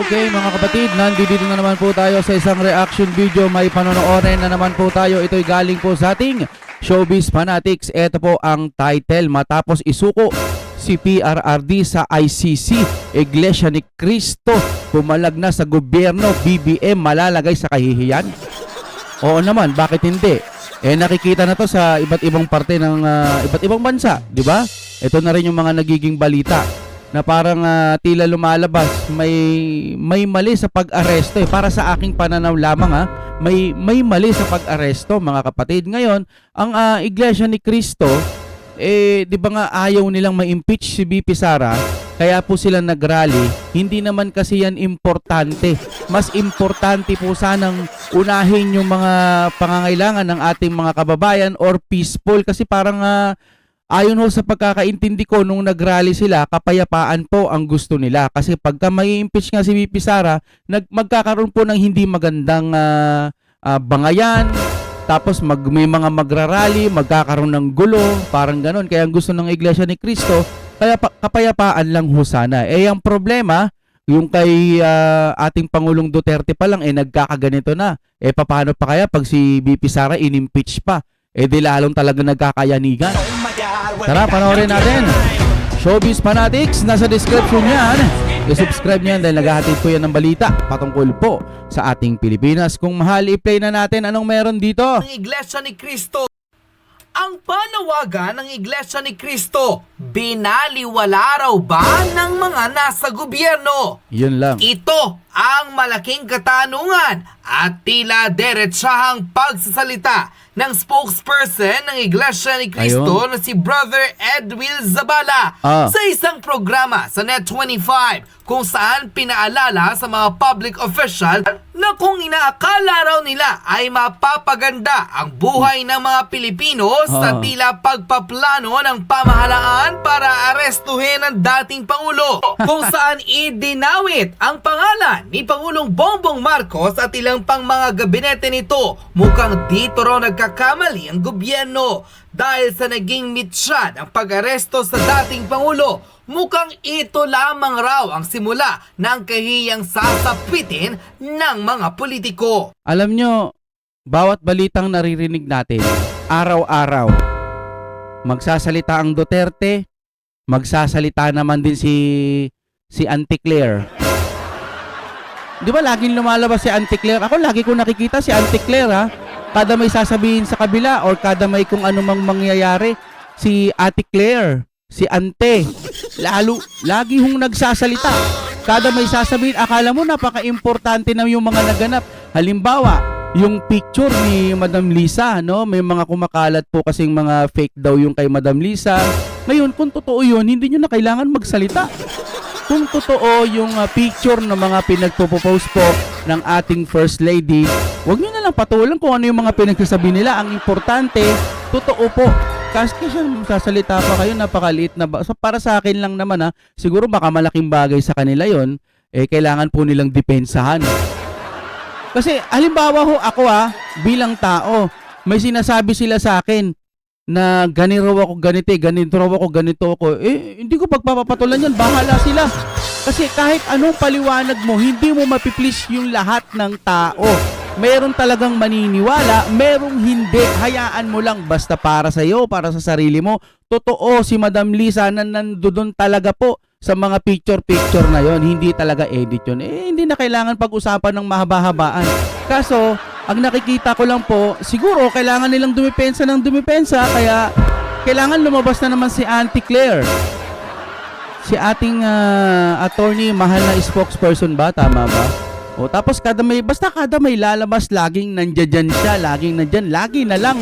Okay mga kapatid, nandito na naman po tayo sa isang reaction video. May panonoodin na naman po tayo. Ito'y galing po sa ating Showbiz Fanatics. Ito po ang title: matapos isuko si PRRD sa ICC, Iglesia ni Cristo pumalag na sa gobyerno, BBM malalagay sa kahihiyan. Oo naman, bakit hindi? Nakikita na to sa iba't ibang parte ng iba't ibang bansa, di ba? Ito na rin yung mga nagiging balita na parang tila lumalabas may mali sa pag-aresto para sa aking pananaw lamang may mali sa pag-aresto mga kapatid. Ngayon, ang Iglesia ni Cristo di ba nga ayaw nilang ma-impeach si BP Sara, kaya po sila nagrally. Hindi naman kasi yan importante. Mas importante po sanang unahin yung mga pangangailangan ng ating mga kababayan or peaceful, kasi parang ayon ho sa pagkakaintindi ko nung nagrally sila, kapayapaan po ang gusto nila. Kasi pagka may impeach nga si BP Sara, magkakaroon po ng hindi magandang bangayan. Tapos may mga magrarally, magkakaroon ng gulo, parang ganon. Kaya ang gusto ng Iglesia ni Cristo, kaya kapayapaan lang ho sana. Ang problema, yung kay ating Pangulong Duterte pa lang, nagkakaganito na. Paano pa kaya pag si BP Sara inimpeach pa? Di lalong talaga nagkakayanigan. Tara, panoorin natin. Showbiz Fanatics, nasa description yan. I-subscribe niyan dahil naghahatid po yan ng balita patungkol po sa ating Pilipinas. Kung mahal, i-play na natin anong meron dito. Ang Iglesia ni Cristo. Ang panawagan ng Iglesia ni Cristo, binaliwala raw ba ng mga nasa gobyerno? Yun lang. Ito ang malaking katanungan at tila deretsahang pagsasalita ng spokesperson ng Iglesia ni Cristo na si Brother Edwil Zabala sa isang programa sa Net25 kung saan pinaalala sa mga public official na kung inaakala raw nila ay mapapaganda ang buhay ng mga Pilipino sa tila pagpaplano ng pamahalaan para arestuhin ang dating Pangulo, kung saan idinawit ang pangalan ni Pangulong Bongbong Marcos at ilang pang mga gabinete nito. Mukhang dito raw nagkakamali ang gobyerno dahil sa naging mitsa ng pag-aresto sa dating Pangulo. Mukhang ito lamang raw ang simula ng kahiyang sasapitin ng mga politiko. Alam nyo, bawat balitang naririnig natin, araw-araw, magsasalita ang Duterte, magsasalita naman din si Auntie Claire. Di ba laging lumalabas si Auntie Claire? Ako lagi ko nakikita si Auntie Claire Kada may sasabihin sa kabila or kada may kung anumang mangyayari, si Ate Claire, si Ante, lagi hong nagsasalita. Kada may sasabihin, akala mo napaka-importante na yung mga naganap. Halimbawa, yung picture ni Madam Lisa, no? May mga kumakalat po kasing mga fake daw yung kay Madam Lisa. Ngayon, kung totoo yun, hindi nyo na kailangan magsalita. Kung totoo yung picture ng mga pinagpo-post po ng ating First Lady, huwag nyo na lang patulan kung ano yung mga pinagsasabi nila. Ang importante, totoo po. Kasi sasalita pa kayo, napakaliit na so, para sa akin lang naman siguro baka malaking bagay sa kanila yon, kailangan po nilang depensahan. Kasi halimbawa ho, ako bilang tao, may sinasabi sila sa akin na ganito raw ako ganito ako, hindi ko pagpapatulan yan, bahala sila. Kasi kahit anong paliwanag mo, hindi mo mapiplease yung lahat ng tao. Meron talagang maniniwala, merong hindi. Hayaan mo lang, basta para sa iyo, para sa sarili mo. Totoo, si Madam Lisa na nandoon talaga po sa mga picture na yon, hindi talaga edit yun. Hindi na kailangan pag-usapan ng mahaba-habaan. Kaso, ang nakikita ko lang po, siguro kailangan nilang dumipensa, kaya kailangan lumabas na naman si Auntie Claire. Si ating attorney, mahal na spokesperson ba? Tama ba? Tapos kada may lalabas, laging nandiyan siya, lagi na lang.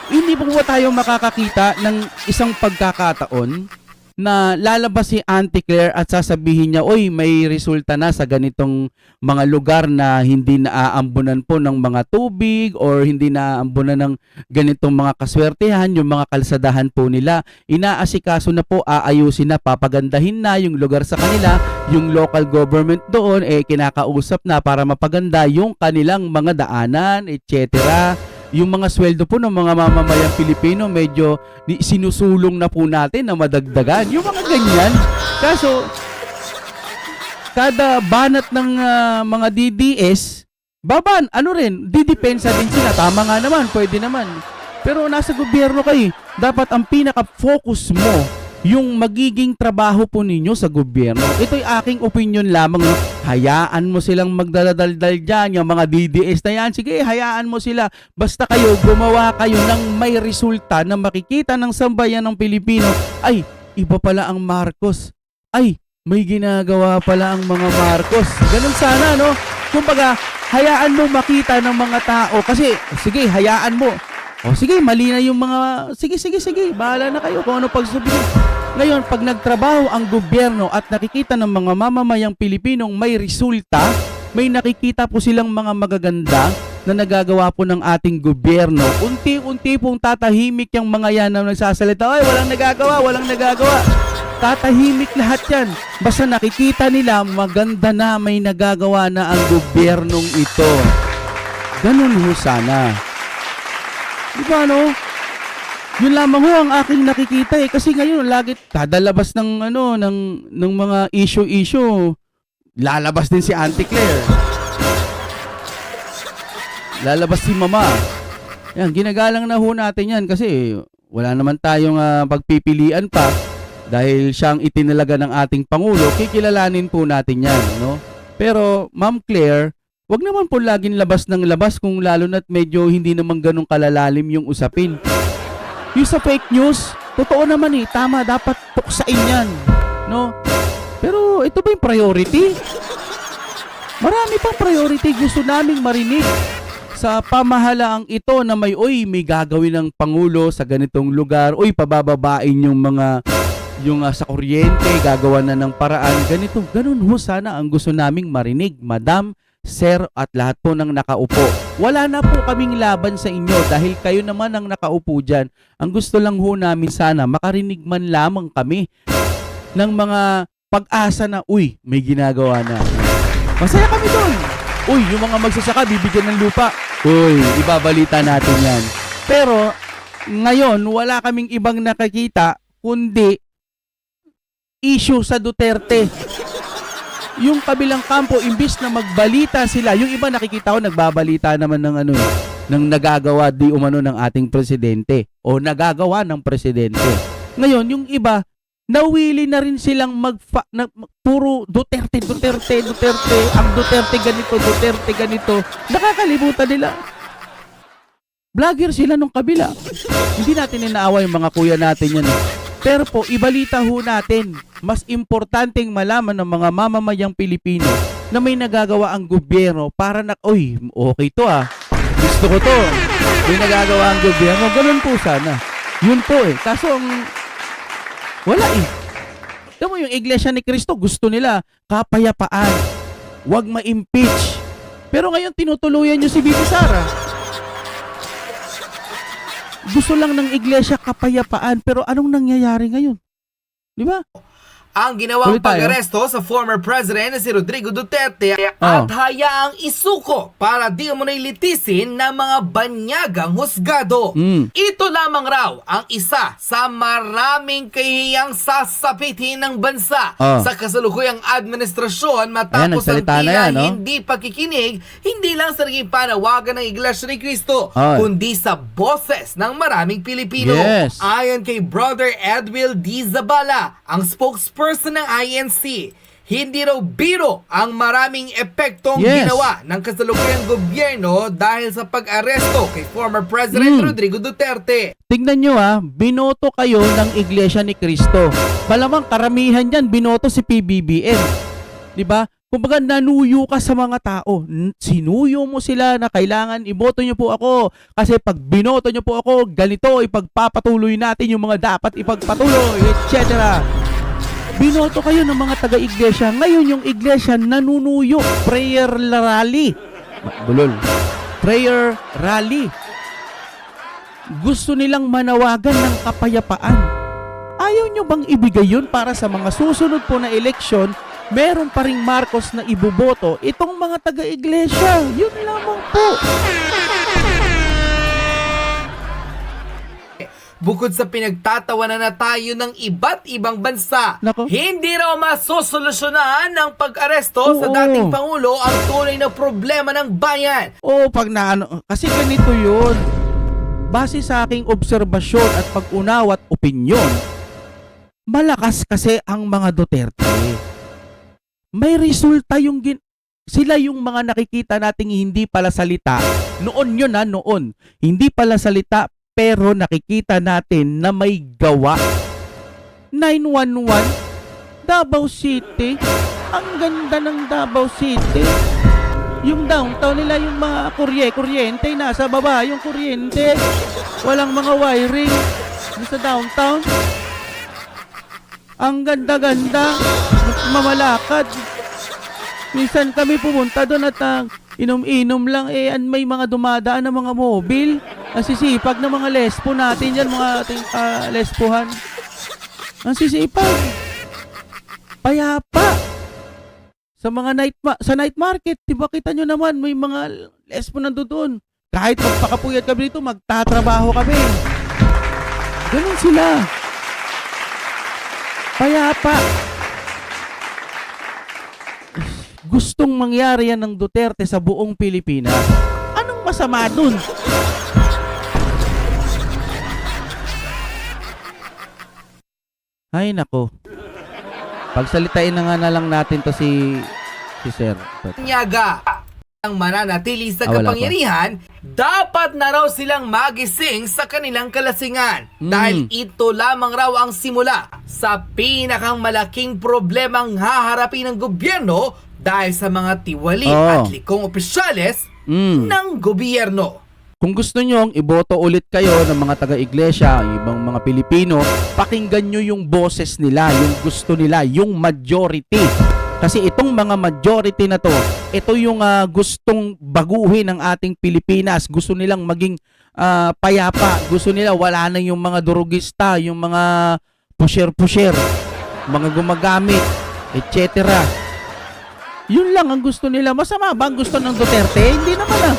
Hindi po ba tayo makakakita ng isang pagkakataon na lalabas si Auntie Claire at sasabihin niya, oy, may resulta na sa ganitong mga lugar na hindi naaambunan po ng mga tubig or hindi naaambunan ng ganitong mga kaswertehan, yung mga kalsadahan po nila. Inaasikaso na po, aayusin na, papagandahin na yung lugar sa kanila, yung local government doon, kinakausap na para mapaganda yung kanilang mga daanan, etc. Yung mga sweldo po ng mga mamamayang Pilipino, medyo sinusulong na po natin na madagdagan. Yung mga ganyan. Kaso, kada banat ng mga DDS, didepensa din sila. Tama nga naman, pwede naman. Pero nasa gobyerno kayo, dapat ang pinaka-focus mo, yung magiging trabaho po ninyo sa gobyerno. Ito'y aking opinion lamang. No? Hayaan mo silang magdaladaldal dyan, yung mga DDS na yan. Sige, hayaan mo sila. Basta kayo, gumawa kayo ng may resulta na makikita ng sambayan ng Pilipino. Ay, iba pala ang Marcos. Ay, may ginagawa pala ang mga Marcos. Ganun sana, no? Kumbaga, hayaan mo makita ng mga tao. Kasi, sige, hayaan mo. O sige, mali na yung mga, sige, bahala na kayo kung ano pagsasabihin. Ngayon, pag nagtrabaho ang gobyerno at nakikita ng mga mamamayang Pilipinong may resulta, may nakikita po silang mga magaganda na nagagawa po ng ating gobyerno, unti-unti pong tatahimik yung mga yan na nagsasalita, ay, walang nagagawa. Tatahimik lahat yan. Basta nakikita nila, maganda na, may nagagawa na ang gobyernong ito. Ganun ho sana. Diba no? Yun lamang ho ang aking nakikita kasi ngayon lagi dadalabas ng ng mga issue. Lalabas din si Auntie Claire. Lalabas si Mama. Yan, ginagalang na ho natin yan kasi wala naman tayong pagpipilian pa dahil siyang itinalaga ng ating Pangulo, kikilalanin po natin yan, no? Pero Ma'am Claire, wag naman po laging labas ng labas kung lalo na't medyo hindi naman ganun kalalalim yung usapin. Yung sa fake news, totoo naman tama, dapat tuksain yan, no? Pero ito ba yung priority? Marami pang priority gusto naming marinig sa pamahalaang ito na may gagawin ng Pangulo sa ganitong lugar, pabababain yung sa kuryente, gagawa na ng paraan, ganun ho sana ang gusto naming marinig, Madam, Sir, at lahat po ng nakaupo. Wala na po kaming laban sa inyo dahil kayo naman ang nakaupo dyan. Ang gusto lang ho namin sana, makarinig man lamang kami ng mga pag-asa na, may ginagawa na. Masaya kami doon. Yung mga magsasaka, bibigyan ng lupa. Ibabalita natin yan. Pero, ngayon, wala kaming ibang nakakita, kundi issue sa Duterte. Yung kabilang kampo, imbis na magbalita sila, yung iba nakikita ko nagbabalita naman ng ng nagagawa di umano ng ating presidente o nagagawa ng presidente. Ngayon, yung iba, nawili na rin silang puro Duterte, ang Duterte ganito. Nakakalimutan nila. Vlogger sila nung kabila. Hindi natin inaawa yung mga kuya natin yan. Pero po, ibalita ho natin, mas importanteng malaman ng mga mamamayang Pilipino na may nagagawa ang gobyerno para okay to gusto ko to. May nagagawa ang gobyerno, ganun po sana. Yun po Kaso wala Tignan mo yung Iglesia ni Cristo, gusto nila kapayapaan. Huwag ma-impeach. Pero ngayon tinutuluyan nyo si Bibi Sara. Gusto lang ng iglesia kapayapaan, pero anong nangyayari ngayon? Di ba? Ang ginawang pag-aresto sa former president na si Rodrigo Duterte at hayaang isuko para di mo litisin ng mga banyagang husgado. Ito lamang raw ang isa sa maraming kahihiyang sasapitin ng bansa sa kasalukuyang administrasyon matapos ang tila hindi pakikinig, hindi lang sa naging panawagan ng Iglesia ni Cristo, kundi sa boses ng maraming Pilipino. Ayon kay Brother Edwil D. Zabala, ang spokesperson ng INC, hindi raw biro ang maraming epektong ginawa ng kasalukuyang gobyerno dahil sa pag-aresto kay former President Rodrigo Duterte. Tingnan nyo binoto kayo ng Iglesia ni Cristo. Malamang karamihan yan, binoto si PBBM. Diba? Kumbaga nanuyo ka sa mga tao. Sinuyo mo sila na kailangan iboto nyo po ako. Kasi pag binoto nyo po ako, ganito, ipagpapatuloy natin yung mga dapat ipagpatuloy, etc. Binoto kayo ng mga taga-iglesia. Ngayon yung iglesia nanunuyo. Prayer rally. Prayer rally. Gusto nilang manawagan ng kapayapaan. Ayaw nyo bang ibigay yun para sa mga susunod po na eleksyon, meron pa ring Marcos na iboboto itong mga taga-iglesia? Yun lamang po. Bukod sa pinagtatawanan na tayo ng iba't ibang bansa, Nako. hindi raw masosolusyonan ng pag-aresto sa Oo. dating Pangulo ang tunay na problema ng bayan. Oo, pag naano, kasi ganito yun. Base sa aking obserbasyon at pag-unawa at opinyon, malakas kasi ang mga Duterte. May resulta yung sila yung mga nakikita nating hindi pala salita. Noon yun noon. Hindi pala salita pero nakikita natin na may gawa. 911, Davao City. Ang ganda ng Davao City. Yung downtown nila, yung mga kuryente, nasa baba yung kuryente. Walang mga wiring sa downtown. Ang ganda-ganda. Mamalakad. Minsan kami pumunta doon at inom-inom lang may mga dumadaan na mga mobil. Ang sisipag ng mga lespo natin yan, mga ating lespohan. Ang sisipag. Payapa. Sa mga night market, diba kita nyo naman, may mga lespo nandoon. Kahit magpakapuyat kami dito, magtatrabaho kami. Ganun sila. Payapa. Gustong mangyari yan ng Duterte sa buong Pilipinas. Anong masama dun? Ay nako. Pagsalitain na lang natin to si Sir. Nyaga ang mananatili sa Wala kapangyarihan, dapat na raw silang magising sa kanilang kalasingan. Dahil ito lamang raw ang simula sa pinakang malaking problemang haharapin ng gobyerno dahil sa mga tiwali at likong opisyales ng gobyerno. Kung gusto nyo iboto ulit kayo ng mga taga-iglesia, ibang mga Pilipino, pakinggan nyo yung boses nila, yung gusto nila, yung majority. Kasi itong mga majority na to, ito yung gustong baguhin ng ating Pilipinas. Gusto nilang maging payapa. Gusto nila wala na yung mga durugista, yung mga pusher-pusher, mga gumagamit, etc. Yun lang ang gusto nila. Masama ba ang gusto ng Duterte? Hindi naman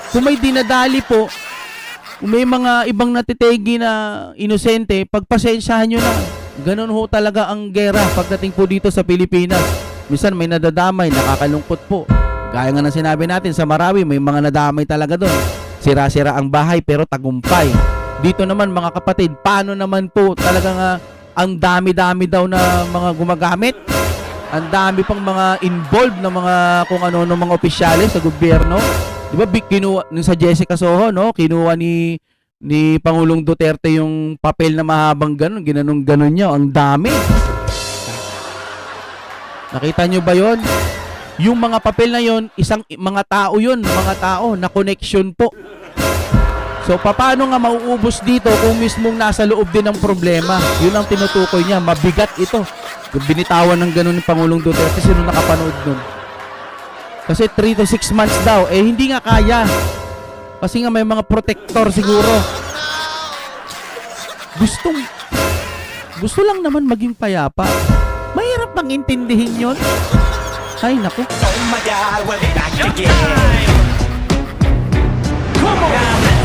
Kung may dinadali po, kung may mga ibang natitegi na inosente, pagpasensyahan nyo na. Ganun ho talaga ang gera pagdating po dito sa Pilipinas. Minsan may nadadamay, nakakalungkot po. Gaya nga ng sinabi natin, sa Marawi may mga nadamay talaga doon. Sira-sira ang bahay pero tagumpay. Dito naman mga kapatid, paano naman po talagang ang dami-dami daw na mga gumagamit? Ang dami pang mga involved na mga kung ano ng mga opisyales sa gobyerno. Di ba kinuha sa Jessica Soho, no? Kinuha ni Pangulong Duterte yung papel na mahabang ganun, ginanong-ganon niya, ang dami. Nakita nyo ba yon? Yung mga papel na yon, mga tao yun, mga tao na connection po. So paano nga mauubos dito kung mismong nasa loob din ng problema? Yun ang tinutukoy niya, mabigat ito. Binitawan ng ganun ni Pangulong Duterte, sino nakapanood nun? Kasi 3 to 6 months daw, hindi nga kaya. Kasi nga may mga protector siguro. Gusto lang naman maging payapa. Mahirap bang intindihin yun? Ay, naku. Oh my God, we're back again. Come on.